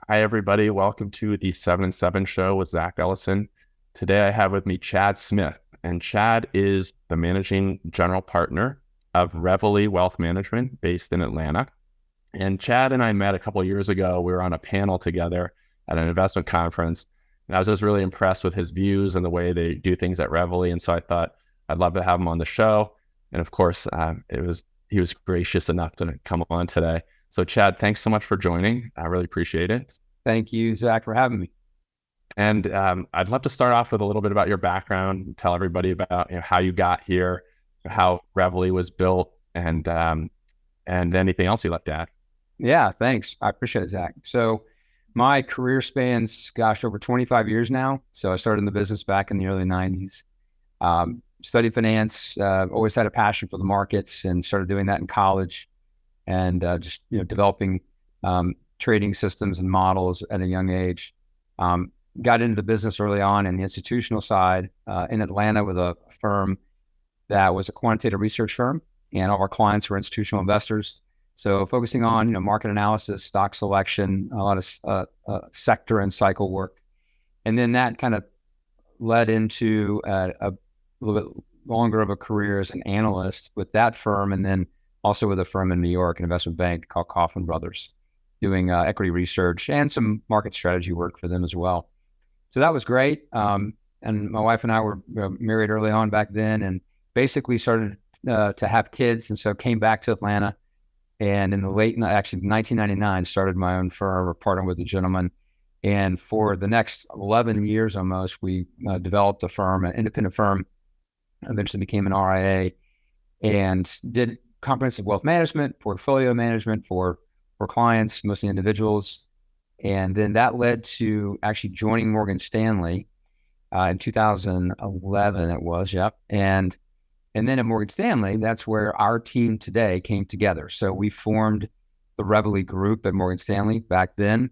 Hi, everybody. Welcome to the 7 and 7 show with Zach Ellison. Today, I have with me Chad Smith, and Chad is the managing general partner of Reveille Wealth Management based in Atlanta. And Chad and I met a couple of years ago. We were on a panel together at an investment conference, and I was just really impressed with his views and the way they do things at Reveille. And so I thought I'd love to have him on the show. And of course, he was gracious enough to come on today. So Chad, thanks so much for joining. I really appreciate it. Thank you, Zach, for having me. And I'd love to start off with a little bit about your background, tell everybody about how you got here, how Reveille was built, and anything else you'd like to add. Yeah, thanks. I appreciate it, Zach. So my career spans, over 25 years now. So I started in the business back in the early 90s. Studied finance, always had a passion for the markets and started doing that in college and developing trading systems and models at a young age. Got into the business early on in the institutional side in Atlanta with a firm that was a quantitative research firm, and all of our clients were institutional investors. So focusing on market analysis, stock selection, a lot of sector and cycle work, and then that kind of led into a little bit longer of a career as an analyst with that firm, and then also with a firm in New York, an investment bank called Kaufman Brothers, doing equity research and some market strategy work for them as well. So that was great. And my wife and I were married early on back then, and basically started to have kids, and so came back to Atlanta. And in the 1999, started my own firm, or partnered with a gentleman. And for the next 11 years almost, we developed a firm, an independent firm, eventually became an RIA, and did comprehensive wealth management, portfolio management for clients, mostly individuals. And then that led to actually joining Morgan Stanley in 2011, it was, yep. And then at Morgan Stanley, that's where our team today came together. So we formed the Reveille Group at Morgan Stanley back then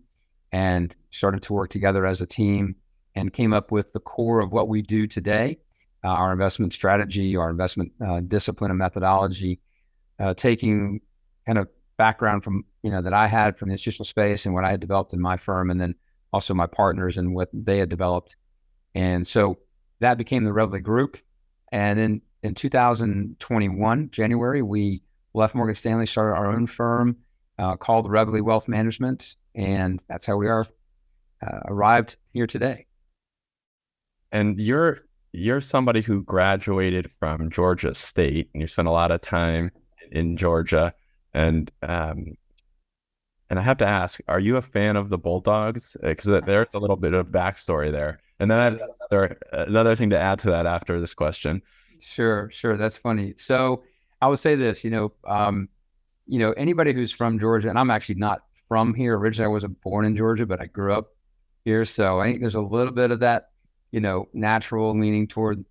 and started to work together as a team and came up with the core of what we do today, our investment strategy, our investment discipline and methodology, taking kind of background from, that I had from the institutional space and what I had developed in my firm, and then also my partners and what they had developed. And so that became the Reveille Group. And then in 2021, January, we left Morgan Stanley, started our own firm called Reveille Wealth Management. And that's how we are arrived here today. And you're somebody who graduated from Georgia State, and you spent a lot of time in Georgia. And I have to ask, are you a fan of the Bulldogs? Because there's a little bit of backstory there. And then I have another thing to add to that after this question. Sure. That's funny. So I would say this, anybody who's from Georgia, and I'm actually not from here originally. I wasn't born in Georgia, but I grew up here. So I think there's a little bit of that, natural leaning toward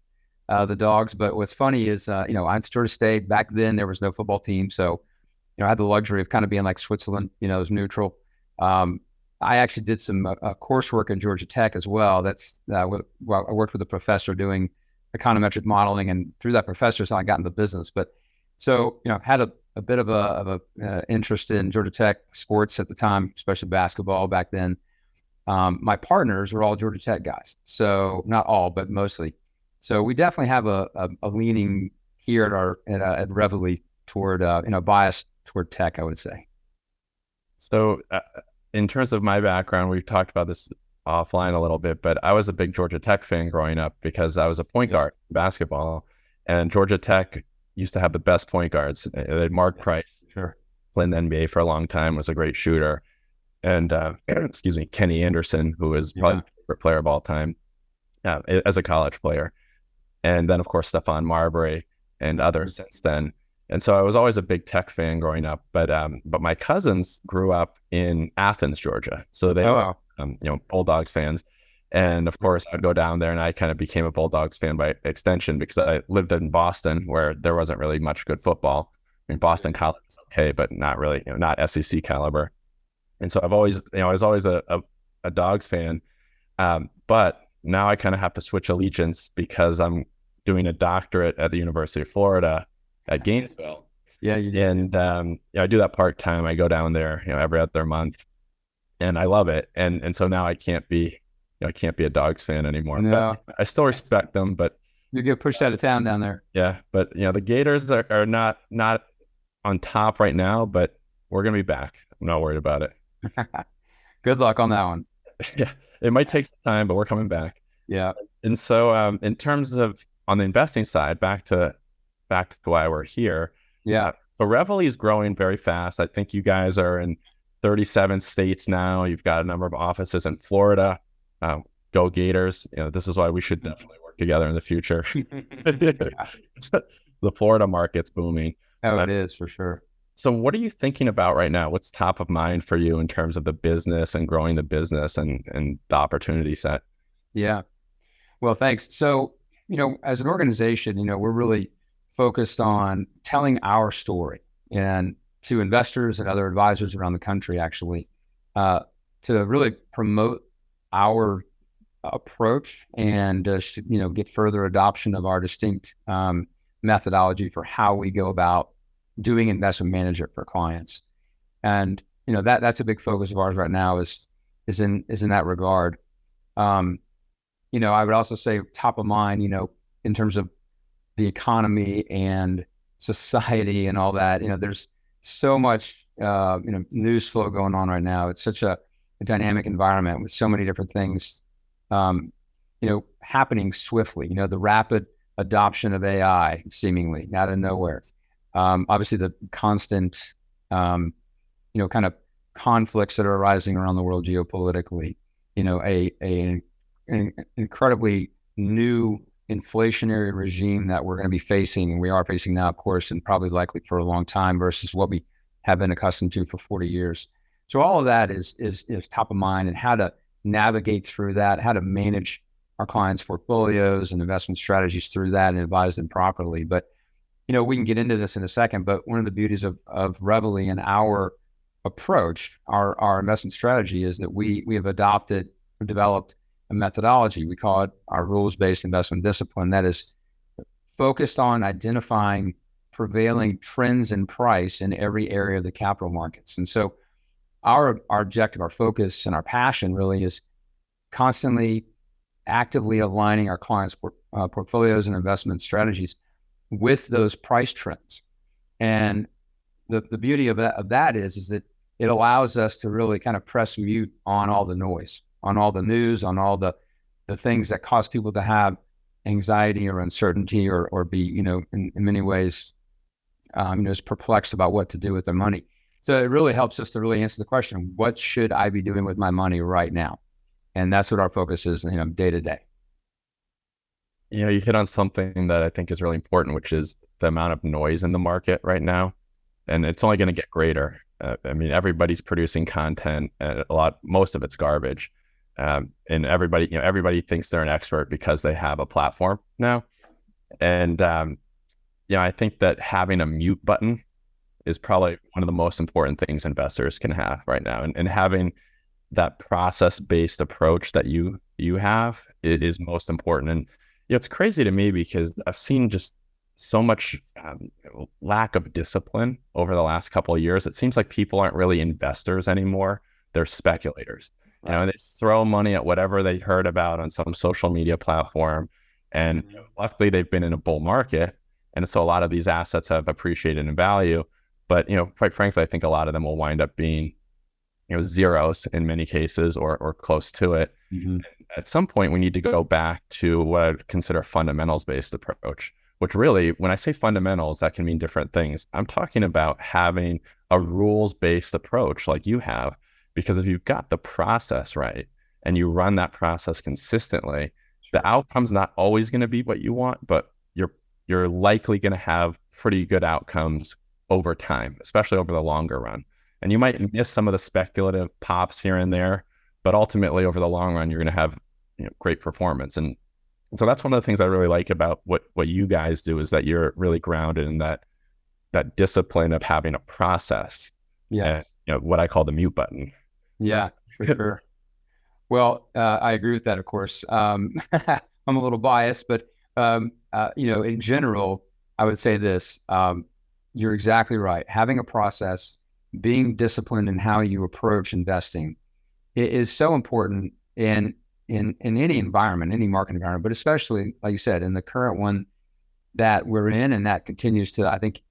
the Dogs. But what's funny is, I went to Georgia State. Back then, there was no football team. So, I had the luxury of kind of being like Switzerland, it was neutral. I actually did some coursework in Georgia Tech as well. That's I worked with a professor doing econometric modeling, and through that professor, so I got into the business. But so, had a bit of a interest in Georgia Tech sports at the time, especially basketball back then. My partners were all Georgia Tech guys, so not all, but mostly. So we definitely have a leaning here at Reveille toward bias toward tech, I would say. So in terms of my background, we've talked about this offline a little bit, but I was a big Georgia Tech fan growing up because I was a point guard in basketball, and Georgia Tech used to have the best point guards. They had Mark Price, played in the NBA for a long time, was a great shooter. And Kenny Anderson, who is probably my favorite player of all time as a college player. And then, of course, Stephon Marbury and others since then. And so I was always a big Tech fan growing up. But my cousins grew up in Athens, Georgia. So they were, Bulldogs fans. And of course, I'd go down there, and I kind of became a Bulldogs fan by extension because I lived in Boston, where there wasn't really much good football. I mean, Boston College was okay, but not really, not SEC caliber. And so I was always a Dogs fan. But now I kind of have to switch allegiance because I'm doing a doctorate at the University of Florida at Gainesville. Yeah, you did. And I do that part-time. I go down there, every other month. and I love it. And so now I can't be a Dogs fan anymore. No, but I still respect them, but you get pushed out of town down there. yeah, but the Gators are not on top right now, but we're gonna be back. I'm not worried about it. Good luck on that one. Yeah, it might take some time, but we're coming back. Yeah. And so in terms of on the investing side, back to why we're here. Yeah. So Reveille is growing very fast. I think you guys are in 37 states now. You've got a number of offices in Florida. Go Gators. This is why we should definitely work together in the future. The Florida market's booming. Oh, it is for sure. So what are you thinking about right now? What's top of mind for you in terms of the business and growing the business and the opportunity set? Yeah. Well, thanks. So, as an organization, we're really focused on telling our story and to investors and other advisors around the country, actually, to really promote our approach and, get further adoption of our distinct methodology for how we go about doing investment management for clients. And, that's a big focus of ours right now is in that regard. I would also say top of mind, in terms of the economy and society and all that, there's so much, news flow going on right now. It's such a dynamic environment with so many different things, happening swiftly, the rapid adoption of AI seemingly out of nowhere. Obviously the constant, kind of conflicts that are arising around the world geopolitically, an incredibly new inflationary regime that we're going to be facing, and we are facing now, of course, and probably likely for a long time versus what we have been accustomed to for 40 years. So all of that is top of mind, and how to navigate through that, how to manage our clients' portfolios and investment strategies through that and advise them properly. But, we can get into this in a second, but one of the beauties of Reveille and our approach, our investment strategy, is that we have adopted or developed a methodology. We call it our rules-based investment discipline that is focused on identifying prevailing trends in price in every area of the capital markets. And so our objective, our focus, and our passion really is constantly actively aligning our clients' portfolios and investment strategies with those price trends. And the beauty of that is that it allows us to really kind of press mute on all the noise, on all the news, on all the things that cause people to have anxiety or uncertainty or be, in many ways, just perplexed about what to do with their money. So it really helps us to really answer the question, what should I be doing with my money right now? And that's what our focus is, day to day. You hit on something that I think is really important, which is the amount of noise in the market right now. And it's only going to get greater. Everybody's producing content, and most of it's garbage. And everybody thinks they're an expert because they have a platform now. And, I think that having a mute button is probably one of the most important things investors can have right now. And having that process-based approach that you have, it is most important. And, it's crazy to me because I've seen just so much lack of discipline over the last couple of years. It seems like people aren't really investors anymore. They're speculators. Right. They throw money at whatever they heard about on some social media platform. And luckily they've been in a bull market. And so a lot of these assets have appreciated in value. But, quite frankly, I think a lot of them will wind up being, zeros in many cases or close to it. Mm-hmm. At some point, we need to go back to what I would consider a fundamentals-based approach, which really, when I say fundamentals, that can mean different things. I'm talking about having a rules-based approach like you have, because if you've got the process right and you run that process consistently, the outcome's not always going to be what you want, but you're likely going to have pretty good outcomes over time, especially over the longer run. And you might miss some of the speculative pops here and there, but ultimately over the long run, you're going to have great performance. And so that's one of the things I really like about what you guys do, is that you're really grounded in that discipline of having a process. Yes. And, what I call the mute button. Yeah, for sure. Well, I agree with that, of course. I'm a little biased, but, in general, I would say this. You're exactly right. Having a process, being disciplined in how you approach investing is so important in any environment, any market environment, but especially, like you said, in the current one that we're in, and that continues to, I think,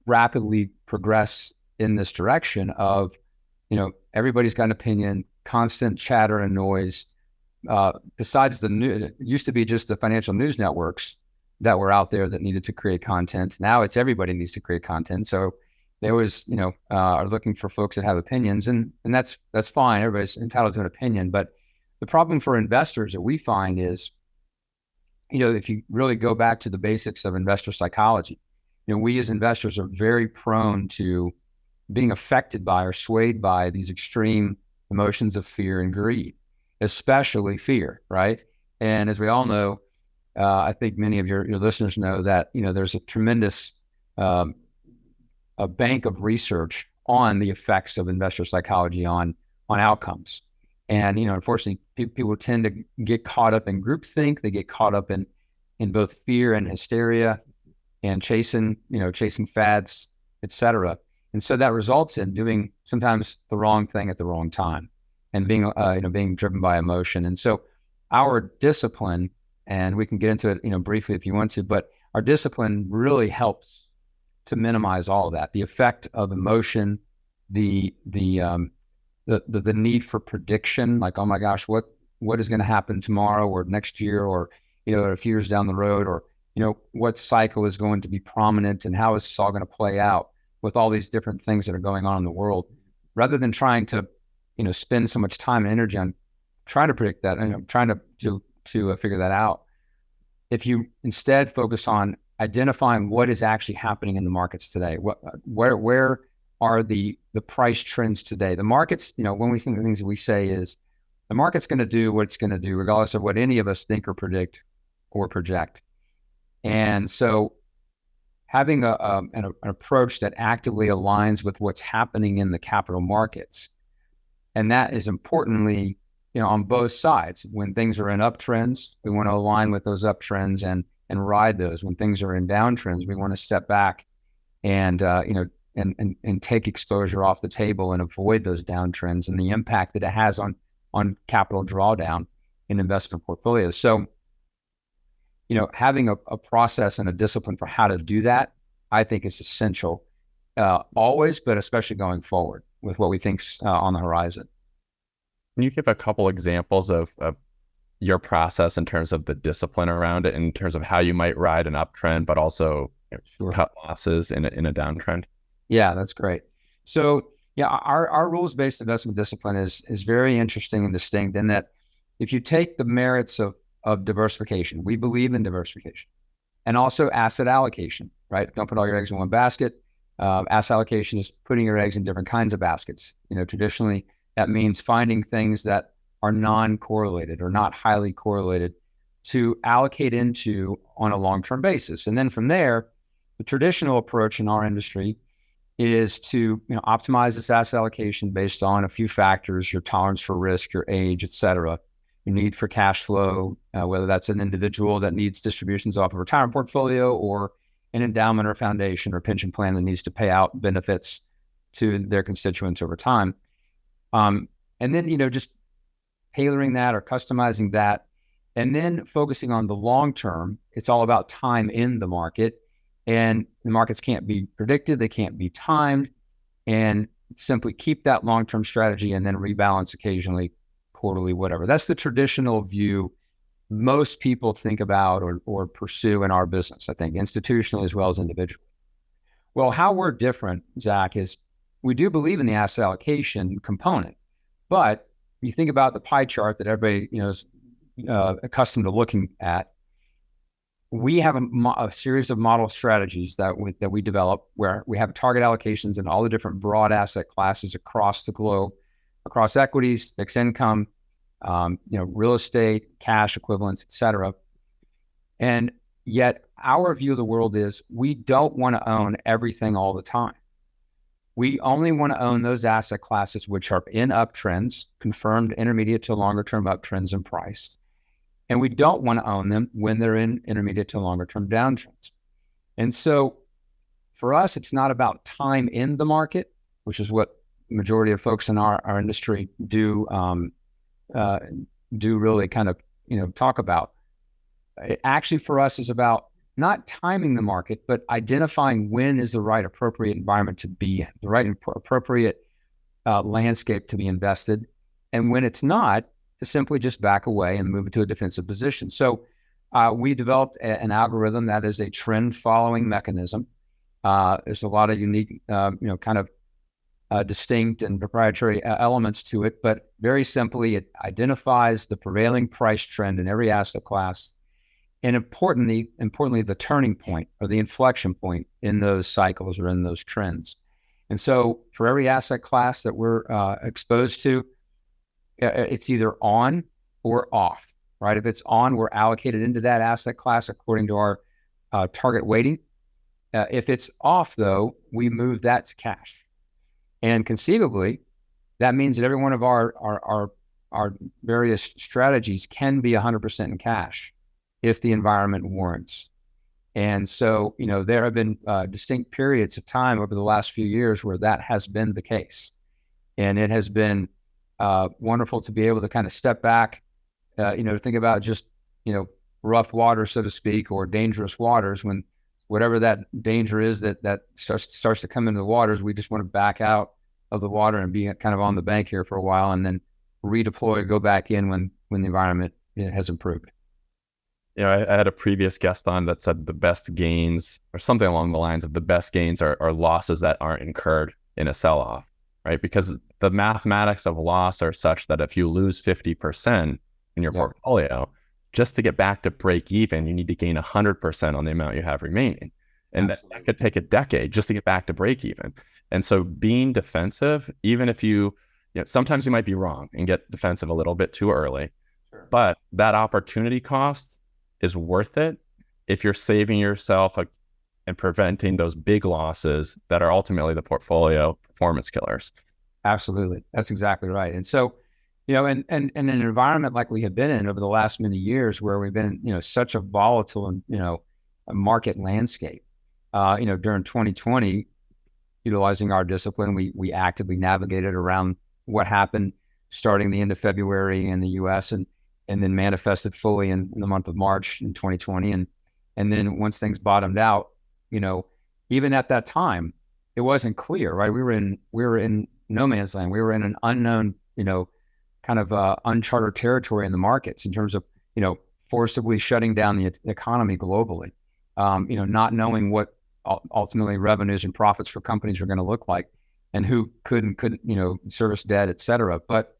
rapidly progress in this direction of, everybody's got an opinion, constant chatter and noise. Besides it used to be just the financial news networks that were out there that needed to create content. Now it's everybody needs to create content. So they always, are looking for folks that have opinions, and that's fine. Everybody's entitled to an opinion. But the problem for investors that we find is, if you really go back to the basics of investor psychology, we as investors are very prone to being affected by or swayed by these extreme emotions of fear and greed, especially fear, right? And as we all know, I think many of your listeners know that, there's a tremendous a bank of research on the effects of investor psychology on outcomes. And, unfortunately, people tend to get caught up in groupthink. They get caught up in both fear and hysteria and chasing fads, et cetera. And so that results in doing sometimes the wrong thing at the wrong time and being driven by emotion. And so our discipline, and we can get into it, briefly if you want to, but our discipline really helps to minimize all of that. The effect of emotion, the need for prediction, like, oh my gosh, what is going to happen tomorrow or next year, or, a few years down the road, or, what cycle is going to be prominent and how is this all going to play out with all these different things that are going on in the world, rather than trying to, spend so much time and energy on trying to predict that and trying to figure that out. If you instead focus on identifying what is actually happening in the markets today, where are the price trends today? The markets, when we think the things that we say is the market's going to do what it's going to do, regardless of what any of us think or predict or project. And so having an approach that actively aligns with what's happening in the capital markets, and that is importantly, on both sides. When things are in uptrends, we want to align with those uptrends and ride those. When things are in downtrends, we want to step back and take exposure off the table and avoid those downtrends and the impact that it has on capital drawdown in investment portfolios. So, having a process and a discipline for how to do that, I think is essential, always, but especially going forward with what we think's on the horizon. Can you give a couple examples of your process in terms of the discipline around it, in terms of how you might ride an uptrend, but also cut losses in a downtrend? Yeah, that's great. So yeah, our rules-based investment discipline is very interesting and distinct in that if you take the merits of diversification, we believe in diversification, and also asset allocation, right? Don't put all your eggs in one basket. Asset allocation is putting your eggs in different kinds of baskets. Traditionally, that means finding things that are non-correlated or not highly correlated to allocate into on a long-term basis. And then from there, the traditional approach in our industry is to optimize this asset allocation based on a few factors: your tolerance for risk, your age, et cetera, your need for cash flow, whether that's an individual that needs distributions off a retirement portfolio, or an endowment or foundation or pension plan that needs to pay out benefits to their constituents over time. And then, just tailoring that or customizing that, and then focusing on the long term. It's all about time in the market, and the markets can't be predicted. They can't be timed, and simply keep that long-term strategy and then rebalance occasionally, quarterly, whatever. That's the traditional view most people think about or pursue in our business, I think, institutionally as well as individually. Well, how we're different, Zach, is we do believe in the asset allocation component, but you think about the pie chart that everybody is accustomed to looking at. We have a series of model strategies that we develop where we have target allocations in all the different broad asset classes across the globe, across equities, fixed income, real estate, cash equivalents, et cetera. And yet our view of the world is we don't want to own everything all the time. We only want to own those asset classes which are in uptrends, confirmed intermediate to longer term uptrends in price. And we don't want to own them when they're in intermediate to longer term downtrends. And so for us, it's not about time in the market, which is what majority of folks in our industry do really kind of, talk about. It actually for us is about not timing the market, but identifying when is the right appropriate environment to be in, the right appropriate landscape to be invested. And when it's not, to simply just back away and move into a defensive position. So we developed an algorithm that is a trend following mechanism. There's a lot of unique, kind of distinct and proprietary elements to it, but very simply, it identifies the prevailing price trend in every asset class, and importantly, the turning point or the inflection point in those cycles or in those trends. And so, for every asset class that we're exposed to, it's either on or off. Right? If it's on, we're allocated into that asset class according to our target weighting. If it's off, though, we move that to cash. And conceivably, that means that every one of our various strategies can be 100% in cash if the environment warrants. And so, there have been distinct periods of time over the last few years where that has been the case. And it has been wonderful to be able to kind of step back, think about just, rough water, so to speak, or dangerous waters. When whatever that danger is that starts to come into the waters, we just want to back out of the water and be kind of on the bank here for a while, and then redeploy, go back in when the environment has improved. I had a previous guest on that said the best gains, or something along the lines of the best gains are losses that aren't incurred in a sell-off, right? Because the mathematics of loss are such that if you lose 50% in your portfolio, just to get back to break even, you need to gain 100% on the amount you have remaining. And that could take a decade just to get back to break even. And so being defensive, even if sometimes you might be wrong and get defensive a little bit too early, but that opportunity cost is worth it if you're saving yourself and preventing those big losses that are ultimately the portfolio performance killers. Absolutely. That's exactly right. And so, and in an environment like we have been in over the last many years, where we've been, such a volatile and, a market landscape, during 2020, utilizing our discipline, we actively navigated around what happened starting the end of February in the U.S. and then manifested fully in the month of March in 2020. And then once things bottomed out, even at that time, it wasn't clear, right? We were in no man's land. We were in an unknown, kind of uncharted territory in the markets in terms of, forcibly shutting down the economy globally, not knowing what ultimately revenues and profits for companies are going to look like, and who could and couldn't, service debt, et cetera. But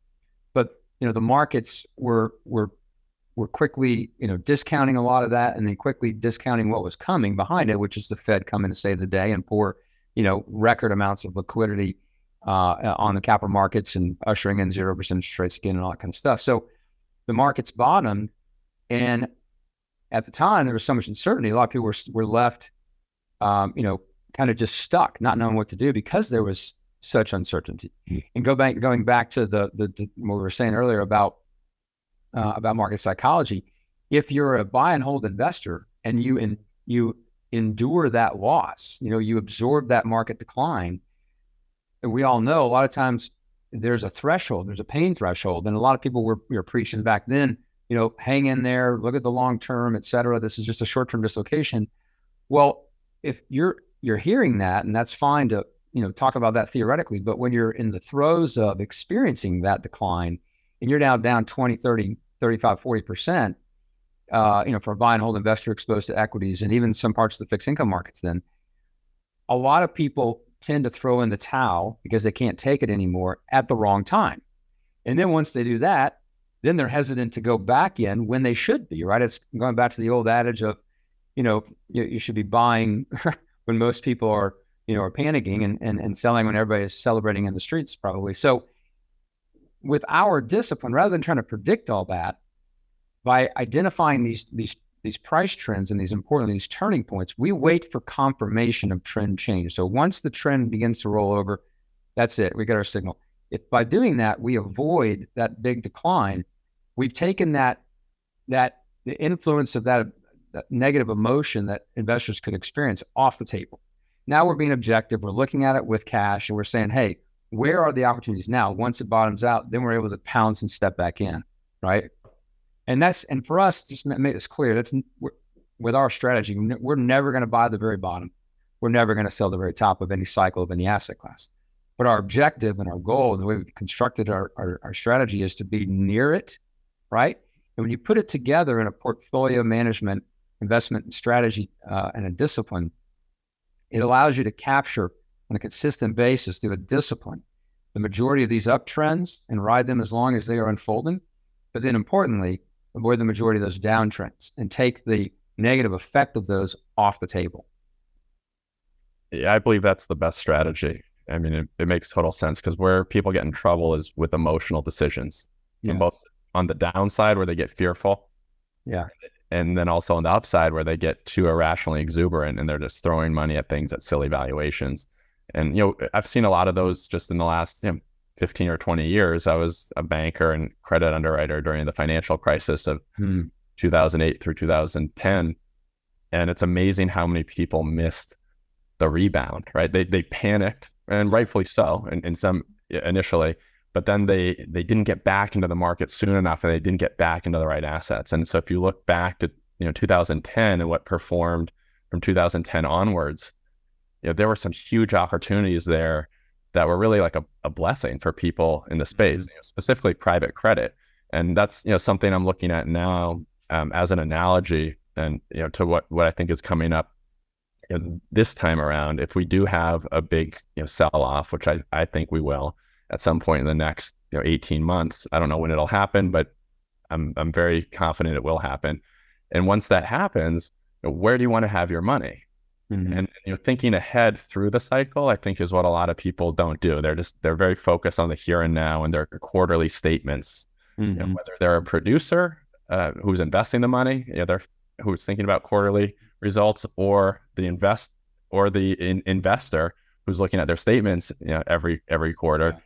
the markets were quickly, discounting a lot of that, and then quickly discounting what was coming behind it, which is the Fed coming to save the day and pour, record amounts of liquidity on the capital markets and ushering in 0% interest rates again and all that kind of stuff. So the markets bottomed, and at the time there was so much uncertainty. A lot of people were left, kind of just stuck, not knowing what to do because there was such uncertainty. And going back to the what we were saying earlier about market psychology, if you're a buy and hold investor and you endure that loss, you absorb that market decline. And we all know a lot of times there's a threshold, there's a pain threshold. And a lot of people were preaching back then, hang in there, look at the long term, et cetera. This is just a short term dislocation. Well, if you're hearing that, and that's fine to talk about that theoretically, but when you're in the throes of experiencing that decline and you're now down 20, 30, 35, 40%, for a buy and hold investor exposed to equities and even some parts of the fixed income markets, then a lot of people tend to throw in the towel because they can't take it anymore at the wrong time. And then once they do that, then they're hesitant to go back in when they should be, right? It's going back to the old adage of, you should be buying when most people are panicking and selling when everybody is celebrating in the streets, probably. So with our discipline, rather than trying to predict all that, by identifying these price trends and these turning points, we wait for confirmation of trend change. So once the trend begins to roll over, that's it. We get our signal. If by doing that, we avoid that big decline, we've taken the influence of that negative emotion that investors could experience off the table. Now we're being objective. We're looking at it with cash, and we're saying, hey, where are the opportunities now? Once it bottoms out, then we're able to pounce and step back in, right? And for us, just make this clear, with our strategy, we're never going to buy the very bottom. We're never going to sell the very top of any cycle of any asset class. But our objective and our goal, the way we've constructed our strategy, is to be near it, right? And when you put it together in a portfolio management, investment strategy, and a discipline, it allows you to capture on a consistent basis through a discipline the majority of these uptrends and ride them as long as they are unfolding. But then importantly, avoid the majority of those downtrends and take the negative effect of those off the table. Yeah, I believe that's the best strategy. I mean, it makes total sense, because where people get in trouble is with emotional decisions, and both on the downside where they get fearful, and then also on the upside where they get too irrationally exuberant and they're just throwing money at things at silly valuations. And, I've seen a lot of those just in the last 15 or 20 years. I was a banker and credit underwriter during the financial crisis of 2008 through 2010. And it's amazing how many people missed the rebound, right? They panicked, and rightfully so, and some initially, but then they didn't get back into the market soon enough, and they didn't get back into the right assets. And so if you look back to 2010 and what performed from 2010 onwards, there were some huge opportunities there that were really like a blessing for people in the space, specifically private credit. And that's something I'm looking at now as an analogy, and to what I think is coming up this time around. If we do have a big sell-off, which I think we will at some point in the next 18 months. I don't know when it'll happen, but I'm very confident it will happen. And once that happens, where do you want to have your money? And thinking ahead through the cycle, I think, is what a lot of people don't do. They're very focused on the here and now and their quarterly statements. Whether they're a producer who's investing the money, who's thinking about quarterly results, or the investor who's looking at their statements every quarter.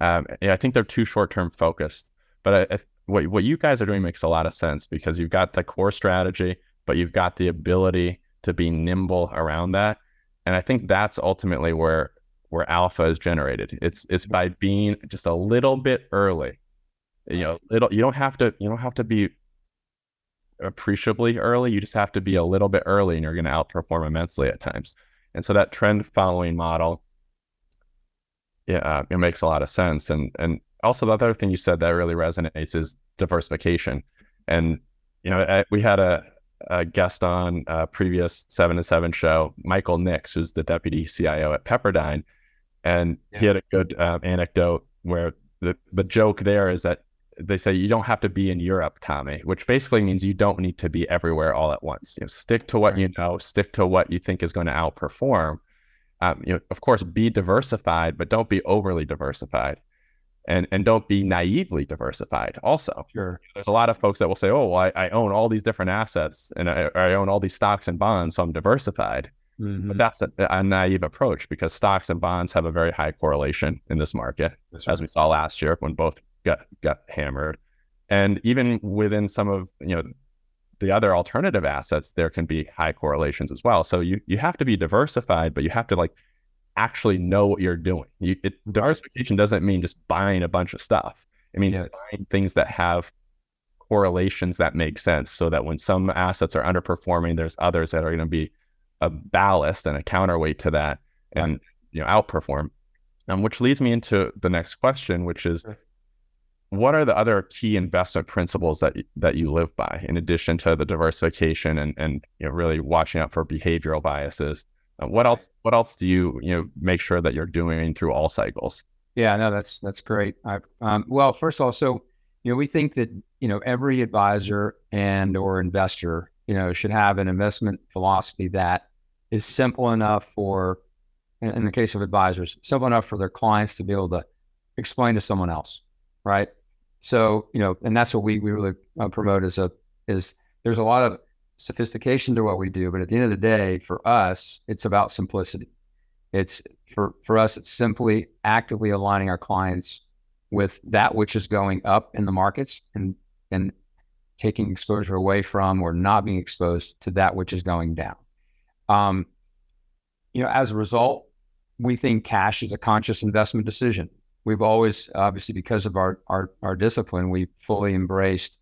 I think they're too short-term focused. But what you guys are doing makes a lot of sense, because you've got the core strategy, but you've got the ability to be nimble around that. And I think that's ultimately where alpha is generated. It's by being just a little bit early. You don't have to be appreciably early. You just have to be a little bit early, and you're going to outperform immensely at times. And so that trend following model, it makes a lot of sense. And also the other thing you said that really resonates is diversification. And we had a guest on a previous 7 to 7 show, Michael Nix, who's the deputy CIO at Pepperdine, and he had a good anecdote where the joke there is that they say you don't have to be in Europe, Tommy, which basically means you don't need to be everywhere all at once. Stick to what stick to what you think is going to outperform. Of course, be diversified, but don't be overly diversified, and don't be naively diversified. Also, there's a lot of folks that will say, "Oh, well, I own all these different assets, and I own all these stocks and bonds, so I'm diversified." But that's a naive approach, because stocks and bonds have a very high correlation in this market, as we saw last year when both got hammered. And even within some of the other alternative assets, there can be high correlations as well. So you have to be diversified, but you have to actually know what you're doing. Diversification doesn't mean just buying a bunch of stuff. It means buying things that have correlations that make sense, so that when some assets are underperforming, there's others that are going to be a ballast and a counterweight to that, and outperform. Which leads me into the next question, which is, what are the other key investment principles that you live by, in addition to the diversification and really watching out for behavioral biases? What else do you make sure that you're doing through all cycles? Yeah, no, that's great. Well, first of all, so we think that every advisor and or investor should have an investment philosophy that is simple enough for, in the case of advisors, simple enough for their clients to be able to explain to someone else, right? So and that's what we really promote is there's a lot of sophistication to what we do, but at the end of the day, for us, it's about simplicity. It's for us, it's simply actively aligning our clients with that which is going up in the markets, and taking exposure away from, or not being exposed to, that which is going down. As a result, we think cash is a conscious investment decision. We've always, obviously, because of our discipline, we fully embraced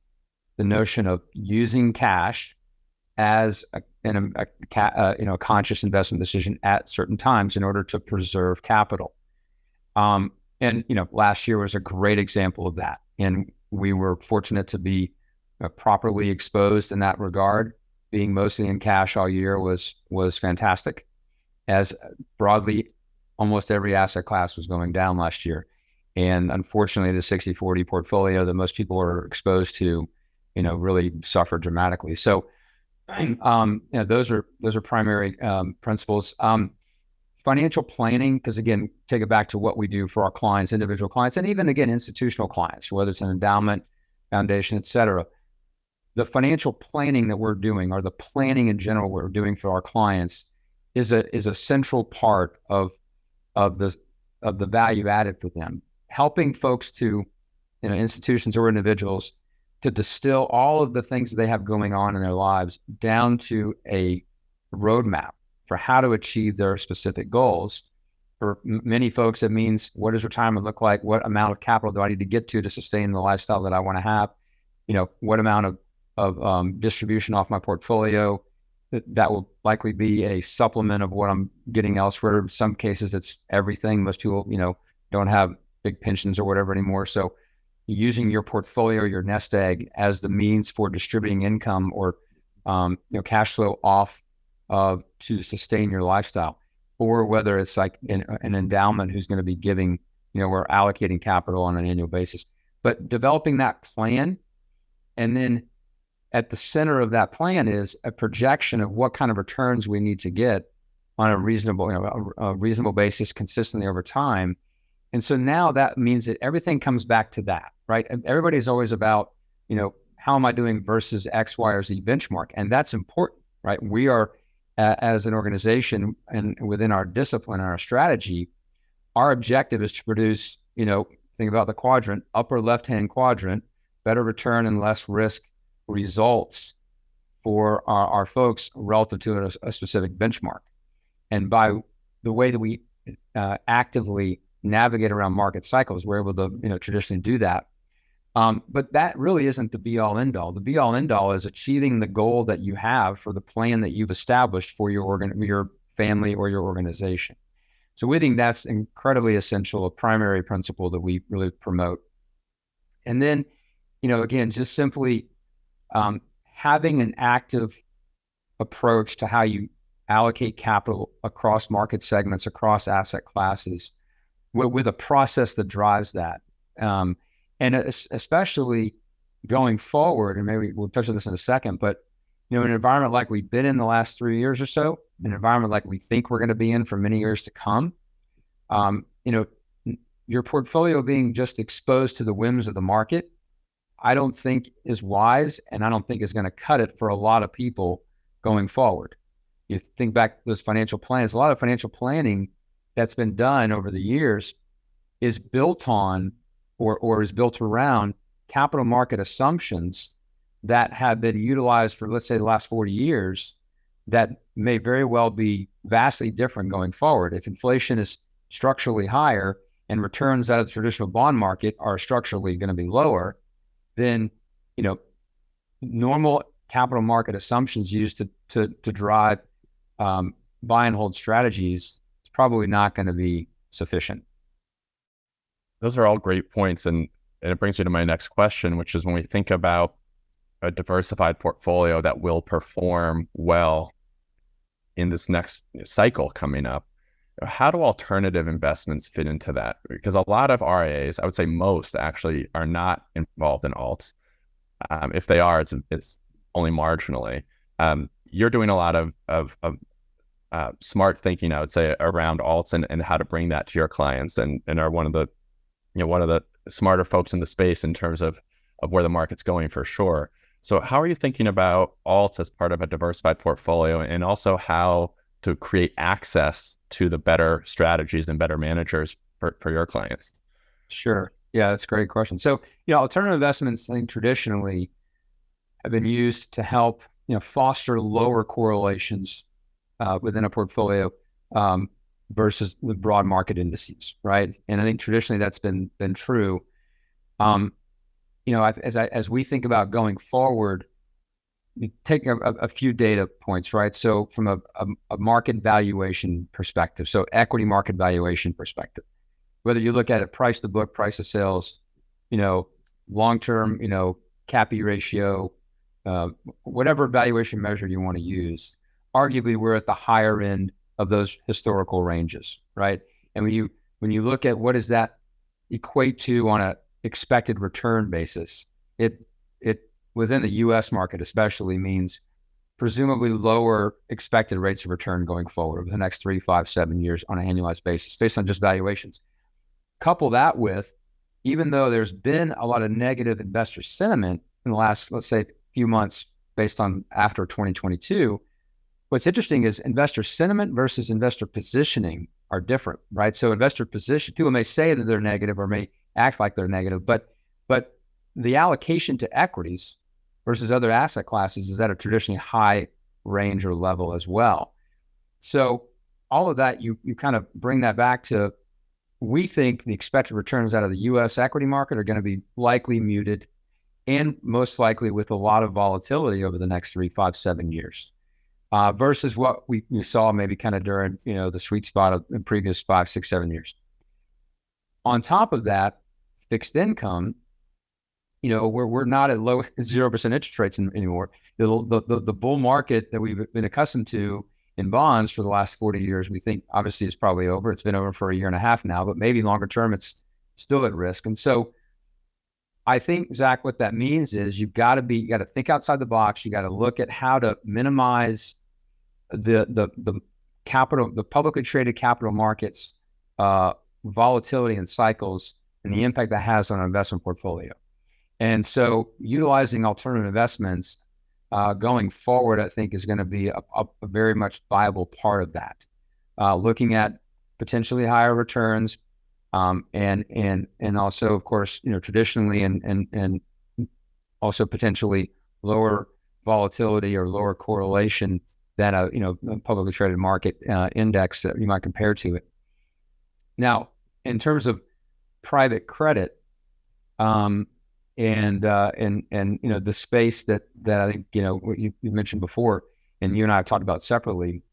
the notion of using cash as a conscious investment decision at certain times in order to preserve capital. And last year was a great example of that. And we were fortunate to be properly exposed in that regard. Being mostly in cash all year was fantastic, as broadly almost every asset class was going down last year. And unfortunately, the 60-40 portfolio that most people are exposed to, really suffered dramatically. So those are primary principles. Financial planning, because again, take it back to what we do for our clients, individual clients, and even again, institutional clients, whether it's an endowment, foundation, et cetera. The financial planning that we're doing, or the planning in general we're doing for our clients, is a central part of the value added for them, helping folks to, institutions or individuals, to distill all of the things that they have going on in their lives down to a roadmap for how to achieve their specific goals. For many folks, it means, what does retirement look like? What amount of capital do I need to get to sustain the lifestyle that I want to have? What amount of distribution off my portfolio that will likely be a supplement of what I'm getting elsewhere. In some cases, it's everything. Most people, don't have big pensions or whatever anymore. So using your portfolio, your nest egg, as the means for distributing income or cash flow off to sustain your lifestyle, or whether it's like an endowment who's going to be giving, we're allocating capital on an annual basis. But developing that plan, and then at the center of that plan is a projection of what kind of returns we need to get on a reasonable basis consistently over time. And so now that means that everything comes back to that, right? And everybody's always about, how am I doing versus X, Y, or Z benchmark? And that's important, right? We are, as an organization and within our discipline and our strategy, our objective is to produce, think about the quadrant, upper left-hand quadrant, better return and less risk results for our folks relative to a specific benchmark. And by the way that we actively navigate around market cycles, we're able to, traditionally do that. But that really isn't the be-all, end-all. The be-all, end-all is achieving the goal that you have for the plan that you've established for your family or your organization. So we think that's incredibly essential, a primary principle that we really promote. And then, again, just simply having an active approach to how you allocate capital across market segments, across asset classes, with a process that drives that. And especially going forward, and maybe we'll touch on this in a second, but in an environment like we've been in the last 3 years or so, an environment like we think we're going to be in for many years to come, your portfolio being just exposed to the whims of the market, I don't think is wise, and I don't think is going to cut it for a lot of people going forward. You think back to those financial plans, a lot of financial planning that's been done over the years is built on or is built around capital market assumptions that have been utilized for, let's say, the last 40 years that may very well be vastly different going forward. If inflation is structurally higher and returns out of the traditional bond market are structurally going to be lower, then, normal capital market assumptions used to drive buy and hold strategies is probably not going to be sufficient. Those are all great points. And it brings me to my next question, which is when we think about a diversified portfolio that will perform well in this next cycle coming up, how do alternative investments fit into that? Because a lot of RIAs, I would say most actually, are not involved in alts. If they are, it's only marginally. You're doing a lot of smart thinking, I would say, around alts and how to bring that to your clients, and are one of the smarter folks in the space in terms of where the market's going, for sure. So how are you thinking about alts as part of a diversified portfolio, and also how to create access to the better strategies and better managers for your clients? Sure. Yeah, that's a great question. So, alternative investments, I think, traditionally have been used to help, foster lower correlations within a portfolio versus the broad market indices, right? And I think traditionally that's been true. As we think about going forward, take a few data points, right? So from a market valuation perspective, so equity market valuation perspective, whether you look at it price to book, price to sales, long-term, CAPE ratio, whatever valuation measure you want to use, arguably we're at the higher end of those historical ranges, right? And when you look at what does that equate to on a expected return basis, it within the U.S. market especially means presumably lower expected rates of return going forward over the next 3, 5, 7 years on an annualized basis based on just valuations. Couple that with, even though there's been a lot of negative investor sentiment in the last, let's say, few months based on after 2022, what's interesting is investor sentiment versus investor positioning are different, right? So investor position, people may say that they're negative or may act like they're negative, but the allocation to equities versus other asset classes is at a traditionally high range or level as well. So all of that, you kind of bring that back to, we think the expected returns out of the U.S. equity market are going to be likely muted and most likely with a lot of volatility over the next 3, 5, 7 years, versus what we saw maybe kind of during, the sweet spot of the previous 5, 6, 7 years. On top of that, fixed income, we're not at low 0% interest rates anymore. The bull market that we've been accustomed to in bonds for the last 40 years, we think obviously is probably over. It's been over for a year and a half now, but maybe longer term, it's still at risk. And so I think, Zach, what that means is you got to think outside the box. You got to look at how to minimize the capital, the publicly traded capital markets, volatility and cycles and the impact that has on an investment portfolio. And so utilizing alternative investments going forward, I think, is going to be a very much viable part of that. Looking at potentially higher returns, and also, of course, traditionally and also potentially lower volatility or lower correlation than a publicly traded market index that you might compare to it. Now, in terms of private credit, and the space that I think what you mentioned before, and you and I have talked about separately.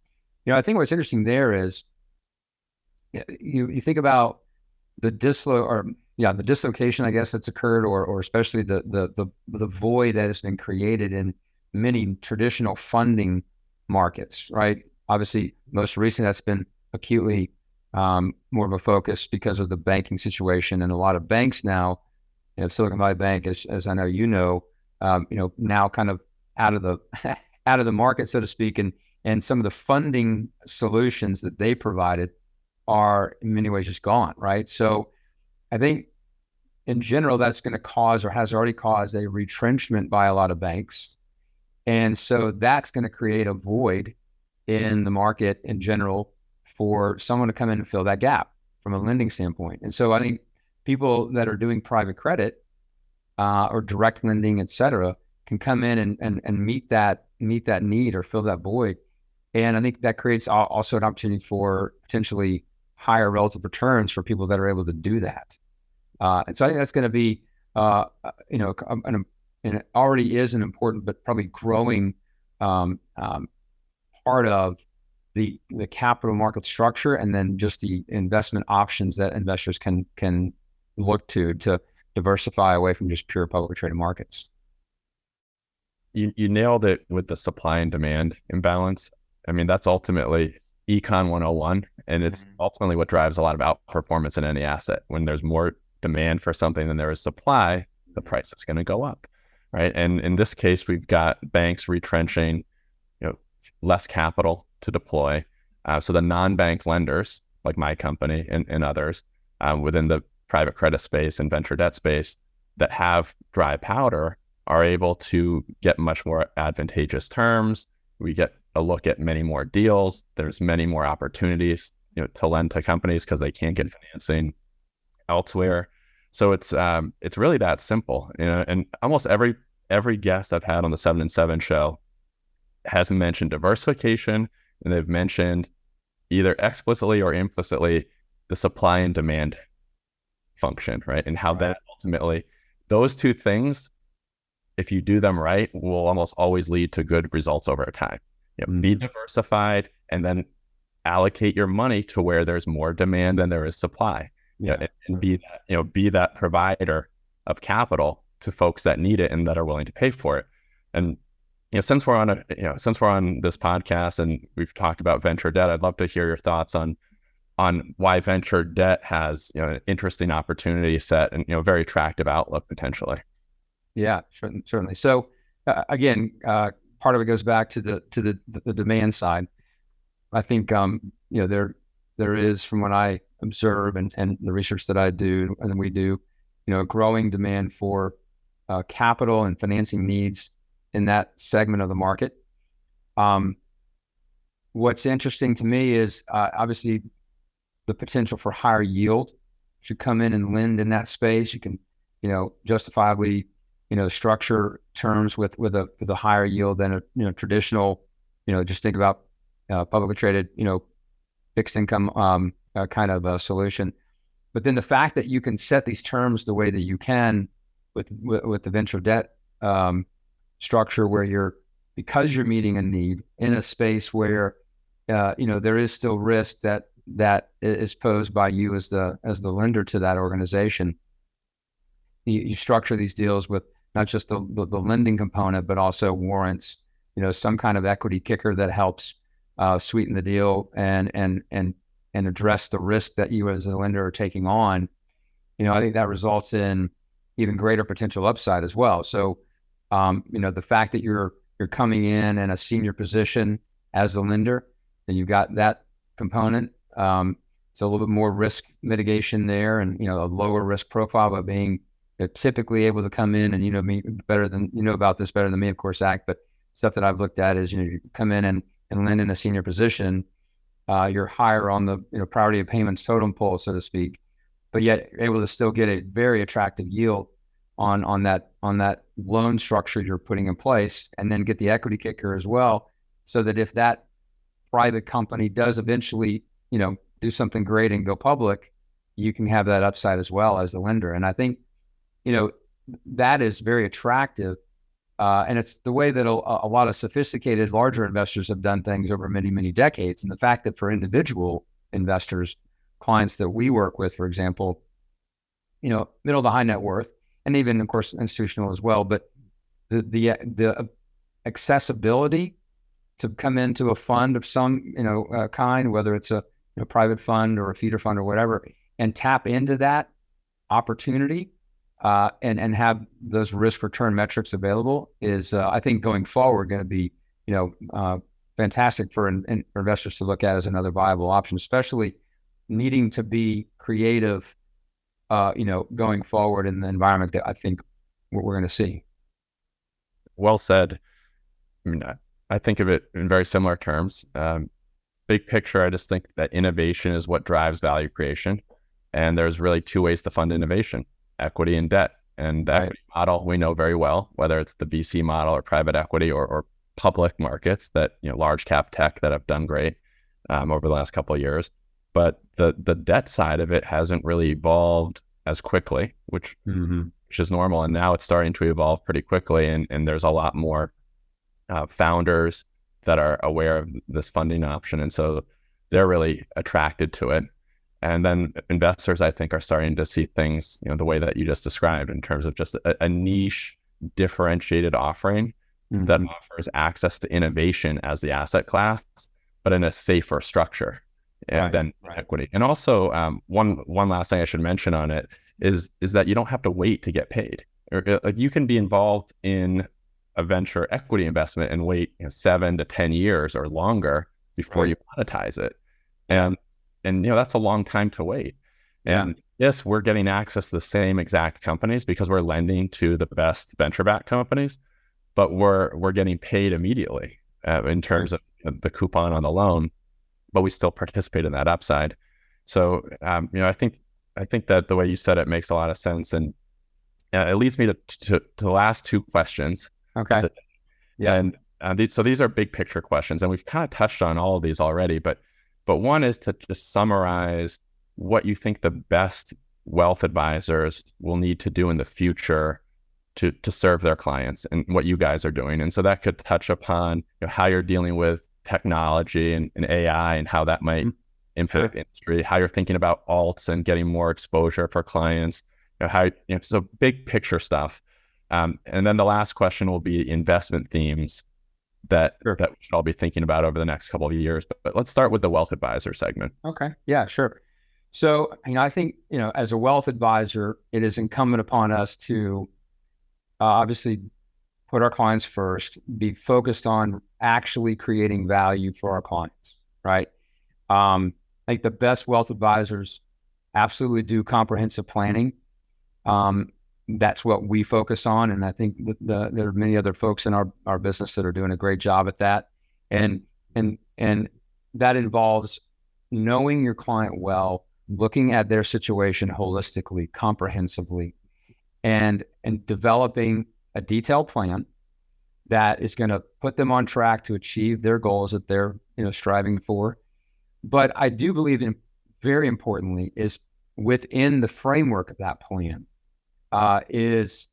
I think what's interesting there is you think about the dislocation, I guess, that's occurred, or especially the void that has been created in many traditional funding markets, right? Obviously, most recently that's been acutely more of a focus because of the banking situation, and a lot of banks now. Silicon Valley Bank, as I know, now kind of out of the market, so to speak, and some of the funding solutions that they provided are in many ways just gone, right? So I think in general that's going to cause, or has already caused, a retrenchment by a lot of banks, and so that's going to create a void in the market in general for someone to come in and fill that gap from a lending standpoint. And so I think people that are doing private credit or direct lending, et cetera, can come in and meet that need or fill that void. And I think that creates also an opportunity for potentially higher relative returns for people that are able to do that. And so I think that's going to be, and it already is an important but probably growing part of the capital market structure, and then just the investment options that investors can look to diversify away from just pure publicly traded markets. You nailed it with the supply and demand imbalance. I mean, that's ultimately Econ 101, and it's ultimately what drives a lot of outperformance in any asset. When there's more demand for something than there is supply, the price is going to go up, right? And in this case, we've got banks retrenching, less capital to deploy. So the non-bank lenders, like my company and others within the private credit space and venture debt space that have dry powder are able to get much more advantageous terms. We get a look at many more deals. There's many more opportunities, to lend to companies because they can't get financing elsewhere. So it's really that simple, and almost every guest I've had on the 7 and 7 show has mentioned diversification, and they've mentioned either explicitly or implicitly the supply and demand function, right? And how that ultimately, those two things, if you do them right, will almost always lead to good results over time. Be diversified and then allocate your money to where there's more demand than there is supply. And be that provider of capital to folks that need it and that are willing to pay for it. And since we're on this podcast and we've talked about venture debt, I'd love to hear your thoughts on why venture debt has an interesting opportunity set and very attractive outlook potentially. Yeah, certainly. So again, part of it goes back to the demand side. I think there is, from what I observe and the research that I do and we do, a growing demand for capital and financing needs in that segment of the market. What's interesting to me is obviously the potential for higher yield should come in and lend in that space. You can, justifiably, structure terms with a higher yield than a traditional, just think about publicly traded, fixed income kind of a solution. But then the fact that you can set these terms the way that you can with the venture debt structure, where because you're meeting a need in a space where there is still risk that is posed by you as the lender to that organization. You structure these deals with not just the lending component, but also warrants, some kind of equity kicker that helps sweeten the deal and address the risk that you as a lender are taking on. I think that results in even greater potential upside as well. So, the fact that you're coming in a senior position as a lender, and you've got that component. So a little bit more risk mitigation there, and a lower risk profile, but being typically able to come in and me better than about this better than me, of course, Zach. But stuff that I've looked at is you come in and lend in a senior position, you're higher on the priority of payments totem pole, so to speak, but yet you're able to still get a very attractive yield on that loan structure you're putting in place, and then get the equity kicker as well, so that if that private company does eventually do something great and go public, you can have that upside as well as the lender. And I think, that is very attractive. And it's the way that a lot of sophisticated, larger investors have done things over many, many decades. And the fact that for individual investors, clients that we work with, for example, middle to high net worth, and even, of course, institutional as well, but the accessibility to come into a fund of some, kind, whether it's a private fund or a feeder fund or whatever, and tap into that opportunity and have those risk return metrics available is, I think, going forward going to be, fantastic for investors to look at as another viable option, especially needing to be creative, going forward in the environment that I think we're going to see. Well said. I mean, I think of it in very similar terms. Big picture, I just think that innovation is what drives value creation. And there's really two ways to fund innovation: equity and debt. And the equity model we know very well, whether it's the VC model or private equity or public markets that, large cap tech that have done great over the last couple of years. But the debt side of it hasn't really evolved as quickly, which is normal. And now it's starting to evolve pretty quickly. And there's a lot more founders that are aware of this funding option. And so they're really attracted to it. And then investors, I think, are starting to see things, the way that you just described, in terms of just a niche, differentiated offering that offers access to innovation as the asset class, but in a safer structure than equity. And also, one last thing I should mention on it is that you don't have to wait to get paid. Or, you can be involved in a venture equity investment and wait 7 to 10 years or longer before you monetize it. And that's a long time to wait. And yes, we're getting access to the same exact companies because we're lending to the best venture-backed companies, but we're getting paid immediately in terms of the coupon on the loan, but we still participate in that upside. So, I think that the way you said it makes a lot of sense. And it leads me to the last two questions. Okay. So these are big picture questions, and we've kind of touched on all of these already, but but one is to just summarize what you think the best wealth advisors will need to do in the future to serve their clients and what you guys are doing. And so that could touch upon how you're dealing with technology and AI and how that might impact the industry, how you're thinking about alts and getting more exposure for clients, so big picture stuff. And then the last question will be investment themes that we should all be thinking about over the next couple of years. But let's start with the wealth advisor segment. Okay. Yeah, sure. So, I think, as a wealth advisor, it is incumbent upon us to obviously put our clients first, be focused on actually creating value for our clients, right? I think the best wealth advisors absolutely do comprehensive planning. That's what we focus on. And I think there are many other folks in our business that are doing a great job at that. And that involves knowing your client well, looking at their situation holistically, comprehensively, and developing a detailed plan that is going to put them on track to achieve their goals that they're striving for. But I do believe very importantly is within the framework of that plan is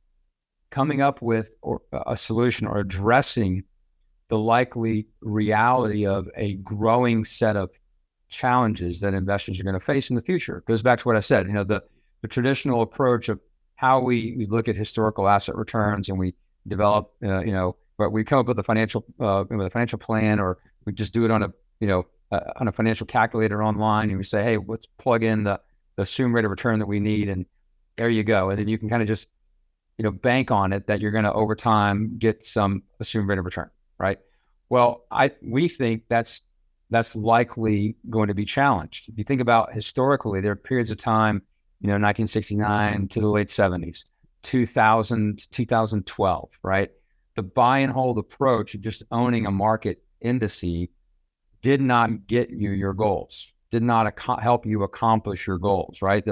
coming up with a solution or addressing the likely reality of a growing set of challenges that investors are going to face in the future. It goes back to what I said, the traditional approach of how we look at historical asset returns and we develop, but we come up with a financial plan, or we just do it on a financial calculator online, and we say, hey, let's plug in the assumed rate of return that we need, and there you go. And then you can kind of just, bank on it that you're going to over time get some assumed rate of return, right? Well, we think that's likely going to be challenged. If you think about historically, there are periods of time, 1969 to the late 70s, 2000, 2012, right? The buy and hold approach of just owning a market indice did not get you your goals, did not help you accomplish your goals, right?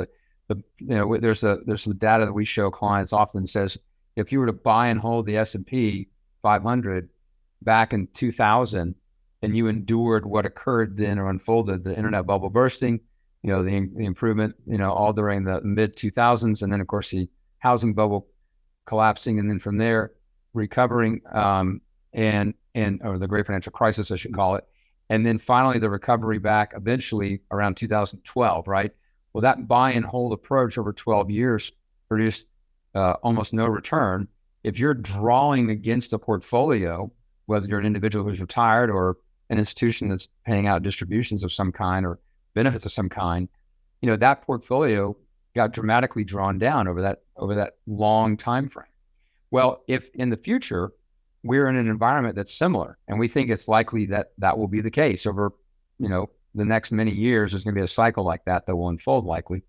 There's some data that we show clients often says, if you were to buy and hold the S&P 500 back in 2000, and you endured what occurred then or unfolded, the internet bubble bursting, the improvement, all during the mid 2000s, and then of course the housing bubble collapsing, and then from there recovering, or the great financial crisis, I should call it, and then finally the recovery back eventually around 2012, right? Well, that buy and hold approach over 12 years produced almost no return. If you're drawing against a portfolio, whether you're an individual who's retired or an institution that's paying out distributions of some kind or benefits of some kind, that portfolio got dramatically drawn down over that long time frame. Well, if in the future we're in an environment that's similar, and we think it's likely that will be the case over, the next many years, there's going to be a cycle like that will unfold likely.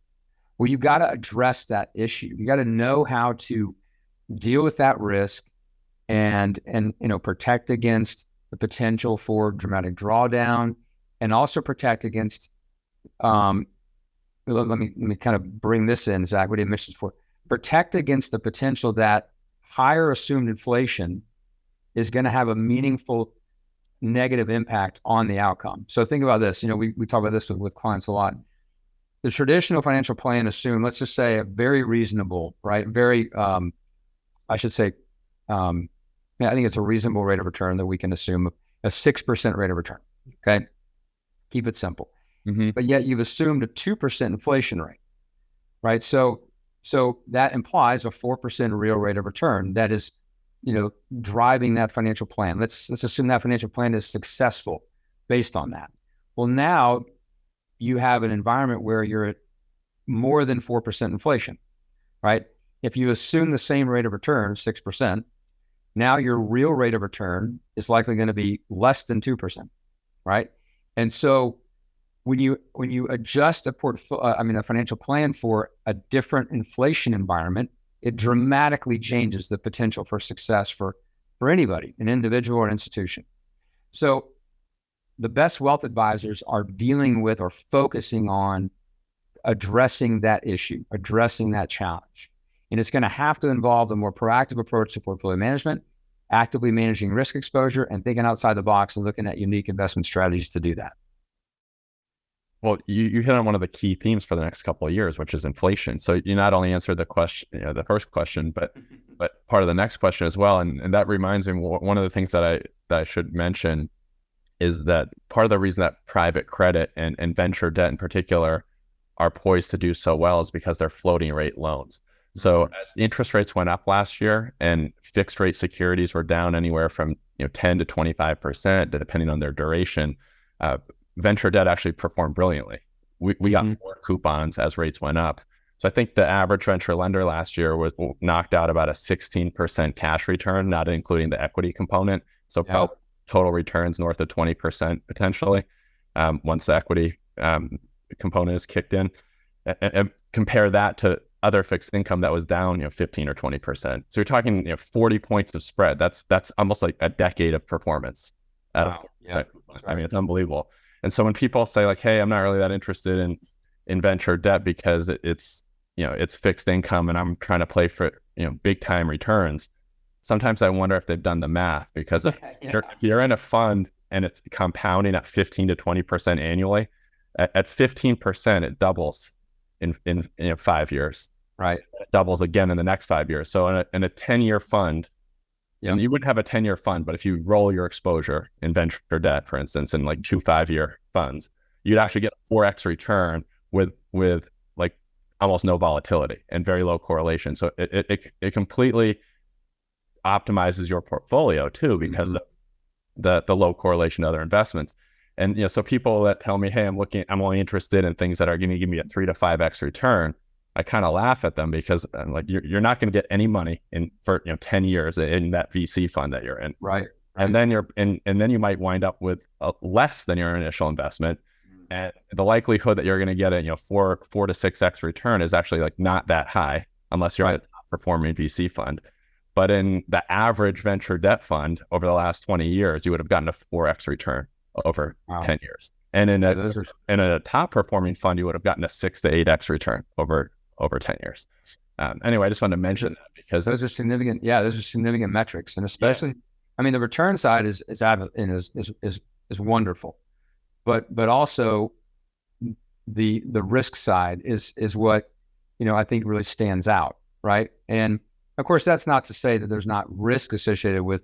Well, you've got to address that issue. You got to know how to deal with that risk and protect against the potential for dramatic drawdown, and also protect against, let me kind of bring this in, Zach, we didn't mention this before, protect against the potential that higher assumed inflation is going to have a meaningful negative impact on the outcome. So think about this, we talk about this with clients a lot. The traditional financial plan assume, let's just say a very reasonable, right? Very, I should say, I think it's a reasonable rate of return that we can assume, a 6% rate of return. Okay. Keep it simple. Mm-hmm. But yet you've assumed a 2% inflation rate, right? So that implies a 4% real rate of return that is, driving that financial plan. Let's assume that financial plan is successful based on that. Well, now you have an environment where you're at more than 4% inflation, right? If you assume the same rate of return, 6%, now your real rate of return is likely going to be less than 2%, right? And so when you adjust a financial plan for a different inflation environment, it dramatically changes the potential for success for anybody, an individual or an institution. So the best wealth advisors are dealing with or focusing on addressing that issue, addressing that challenge. And it's going to have to involve a more proactive approach to portfolio management, actively managing risk exposure, and thinking outside the box and looking at unique investment strategies to do that. Well, you hit on one of the key themes for the next couple of years, which is inflation. So you not only answered the question, the first question, but part of the next question as well. And that reminds me, one of the things that I should mention is that part of the reason that private credit and venture debt in particular are poised to do so well is because they're floating rate loans. So as interest rates went up last year and fixed rate securities were down anywhere from 10 to 25%, depending on their duration, venture debt actually performed brilliantly. We got more coupons as rates went up. So I think the average venture lender last year was knocked out about a 16% cash return, not including the equity component. So total returns north of 20% potentially once the equity component is kicked in. And compare that to other fixed income that was down 15 or 20%. So you're talking 40 points of spread. That's almost like a decade of performance. Wow. Yeah, I mean, it's unbelievable. And so when people say like, hey, I'm not really that interested in venture debt because it's fixed income and I'm trying to play for big time returns, sometimes I wonder if they've done the math, because if you're in a fund and it's compounding at 15 to 20% annually, at 15% it doubles in 5 years. Right. It doubles again in the next 5 years. So in a 10-year fund, and you wouldn't have a 10-year fund, but if you roll your exposure in venture debt, for instance, in like 2 5-year funds, you'd actually get a 4x return with like almost no volatility and very low correlation. So it completely optimizes your portfolio too, because of the low correlation to other investments. And so people that tell me, hey, I'm only interested in things that are going to give me a 3 to 5x return, I kind of laugh at them, because I'm like, you're not going to get any money for 10 years in that VC fund that you're in. Right. And then then you might wind up with less than your initial investment. And the likelihood that you're going to get a 4 to 6x return is actually like not that high unless you're in a top performing VC fund. But in the average venture debt fund over the last 20 years, you would have gotten a 4x return over 10 years. And in a top performing fund, you would have gotten a 6 to 8x return over 10 years. Anyway, I just wanted to mention that because those are significant. Yeah, those are significant metrics, and especially, I mean, the return side is wonderful, but also the risk side is what I think really stands out, right? And of course, that's not to say that there's not risk associated with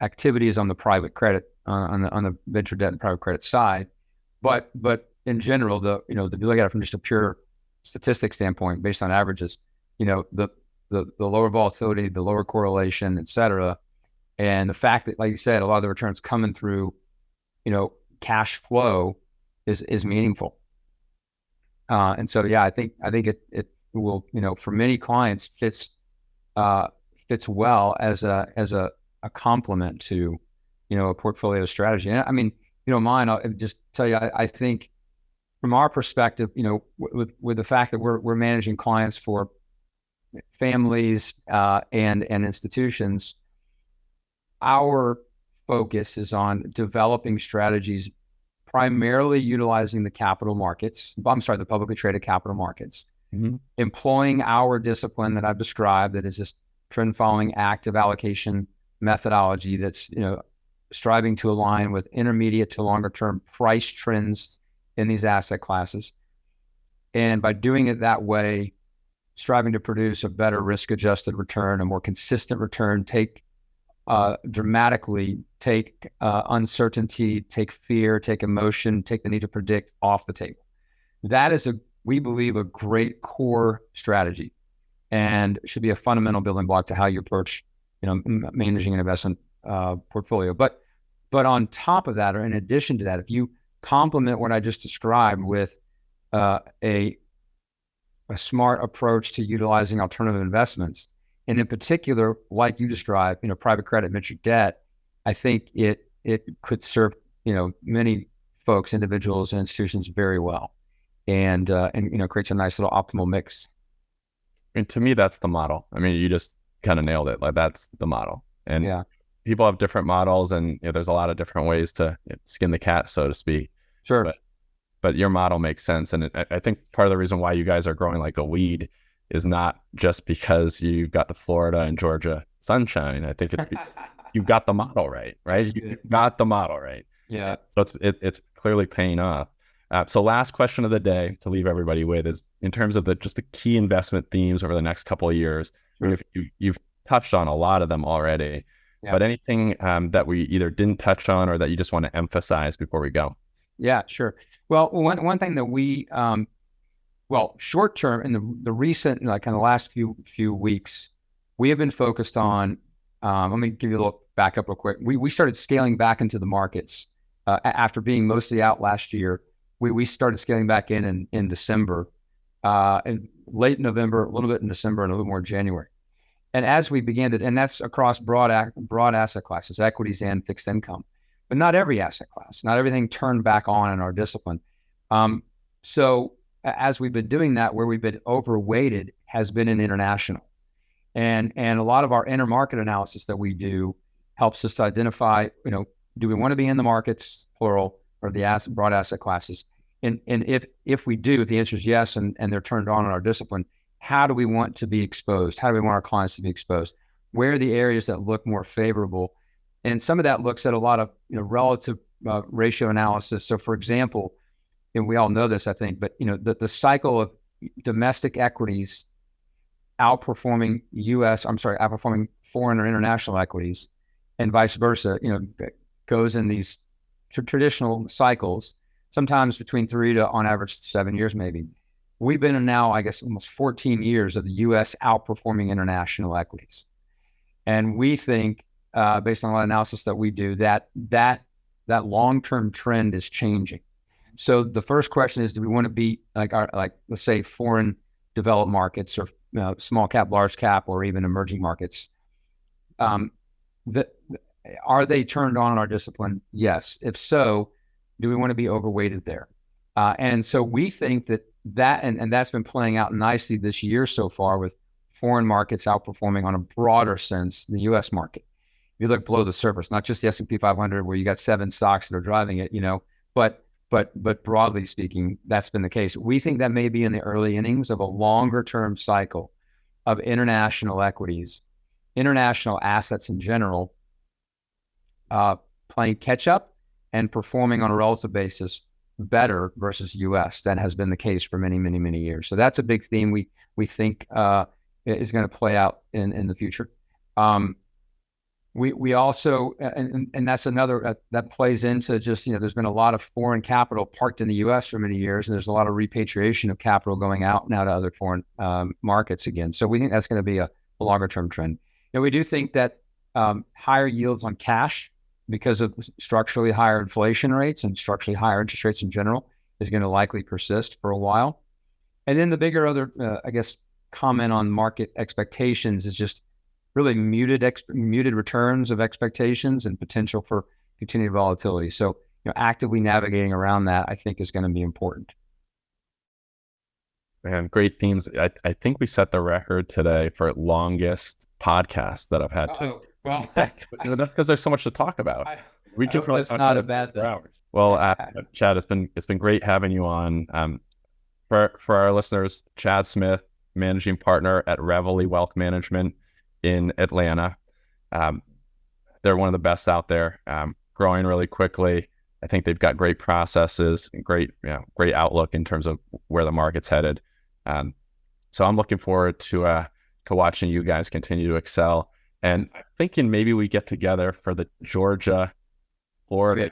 activities on the private credit on the venture debt and private credit side, but in general, if you look at it from just a pure statistic standpoint, based on averages, the lower volatility, the lower correlation, et cetera, and the fact that, like you said, a lot of the returns coming through, cash flow is meaningful. And so, yeah, I think it will, for many clients fits well as a complement to, a portfolio strategy. And I mean, mine, I'll just tell you, I think from our perspective, with the fact that we're managing clients for families and institutions, our focus is on developing strategies primarily utilizing the capital markets. I'm sorry, the publicly traded capital markets, employing our discipline that I've described, that is this trend following active allocation methodology that's, striving to align with intermediate to longer term price trends in these asset classes. And by doing it that way, striving to produce a better risk adjusted return, a more consistent return, dramatically take uncertainty, take fear, take emotion, take the need to predict off the table. That is we believe, a great core strategy, and should be a fundamental building block to how you approach, managing an investment portfolio. But on top of that, or in addition to that, if you complement what I just described with a smart approach to utilizing alternative investments, and in particular, like you described, private credit, venture debt, I think it could serve, many folks, individuals, and institutions very well, and creates a nice little optimal mix. And to me, that's the model. I mean, you just kind of nailed it. Like, that's the model. And people have different models, and there's a lot of different ways to skin the cat, so to speak. Sure. But your model makes sense. And I think part of the reason why you guys are growing like a weed is not just because you've got the Florida and Georgia sunshine. I think it's because you've got the model right? You've got the model right. Yeah. So it's clearly paying off. So last question of the day to leave everybody with is in terms of just the key investment themes over the next couple of years. Sure. I mean, you've touched on a lot of them already, but anything that we either didn't touch on or that you just want to emphasize before we go? Yeah, sure. Well, one thing that we, short term in the recent, like in the last few weeks, we have been focused on, let me give you a little backup real quick. We started scaling back into the markets after being mostly out last year. We started scaling back in December, and late November, a little bit in December, and a little more in January. And as we began to, and that's across broad asset classes, equities and fixed income, but not every asset class, not everything turned back on in our discipline. So as we've been doing that, where we've been overweighted has been in international. And a lot of our intermarket analysis that we do helps us to identify, do we want to be in the markets, plural, or the broad asset classes? And if we do, if the answer is yes, and they're turned on in our discipline, how do we want to be exposed? How do we want our clients to be exposed? Where are the areas that look more favorable? And some of that looks at a lot of relative ratio analysis. So, for example, and we all know this, I think, but the cycle of domestic equities outperforming outperforming foreign or international equities, and vice versa, goes in these traditional cycles, sometimes between 3 to, on average, 7 years, maybe. We've been in now, I guess, almost 14 years of the U.S. outperforming international equities. And we think, based on a lot of analysis that we do, that long-term trend is changing. So the first question is, do we want to be like let's say foreign developed markets or small cap, large cap, or even emerging markets? Are they turned on in our discipline? Yes. If so, do we want to be overweighted there? And so we think that that's been playing out nicely this year so far, with foreign markets outperforming on a broader sense the U.S. market. If you look below the surface, not just the S&P 500 where you got 7 stocks that are driving it, but broadly speaking, that's been the case. We think that may be in the early innings of a longer term cycle of international equities, international assets in general, playing catch up and performing on a relative basis better versus U.S. than has been the case for many, many, many years. So that's a big theme we think is going to play out in the future. We also, and that's another that plays into just, there's been a lot of foreign capital parked in the U.S. for many years, and there's a lot of repatriation of capital going out now to other foreign markets again. So we think that's going to be a longer term trend. We do think that higher yields on cash, because of structurally higher inflation rates and structurally higher interest rates in general, is going to likely persist for a while. And then the bigger other, comment on market expectations is just really muted returns of expectations and potential for continued volatility. So, actively navigating around that, I think, is going to be important. Man, great themes. I think we set the record today for longest podcast that I've had. Well, that's because there's so much to talk about. We can probably talk not a bad thing. Hours. Well, Chad, it's been great having you on. For our listeners, Chad Smith, managing partner at Reveille Wealth Management in Atlanta. They're one of the best out there, growing really quickly. I think they've got great processes and great outlook in terms of where the market's headed. So I'm looking forward to watching you guys continue to excel. And I'm thinking maybe we get together for the Georgia, Florida.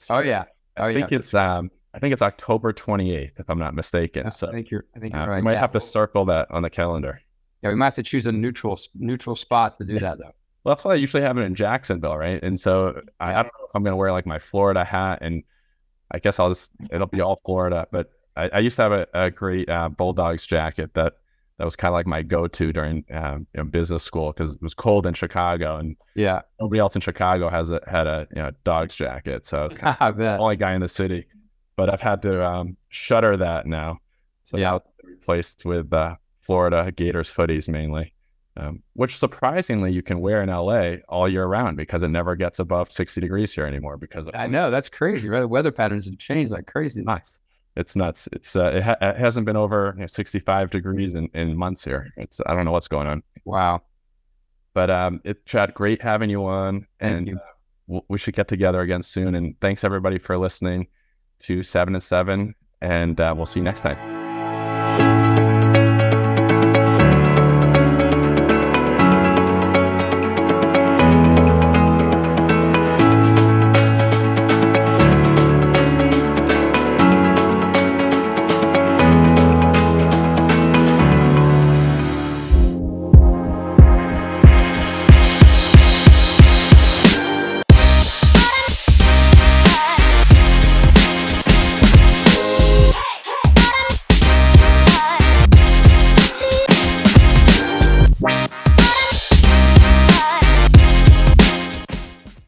Oh yeah. I think it's October 28th, if I'm not mistaken. So I think you're right. We might have to circle that on the calendar. Yeah, we might have to choose a neutral spot to do that though. Well, that's why I usually have it in Jacksonville, right? And so I don't know if I'm going to wear like my Florida hat, and I guess it'll be all Florida. But I used to have a great Bulldogs jacket that was kind of like my go-to during business school, because it was cold in Chicago, and nobody else in Chicago had a Dogs jacket, so I was kind of the only guy in the city. But I've had to shutter that now, so now it's replaced with Florida Gators hoodies mainly, which surprisingly you can wear in LA all year round because it never gets above 60 degrees here anymore. I know, that's crazy, right? The weather patterns have changed like crazy. Nice. It's nuts. It's it hasn't been over 65 degrees in months here. I don't know what's going on. Wow. But Chad, great having you on, and we should get together again soon. And thanks everybody for listening to 7 and 7. And we'll see you next time.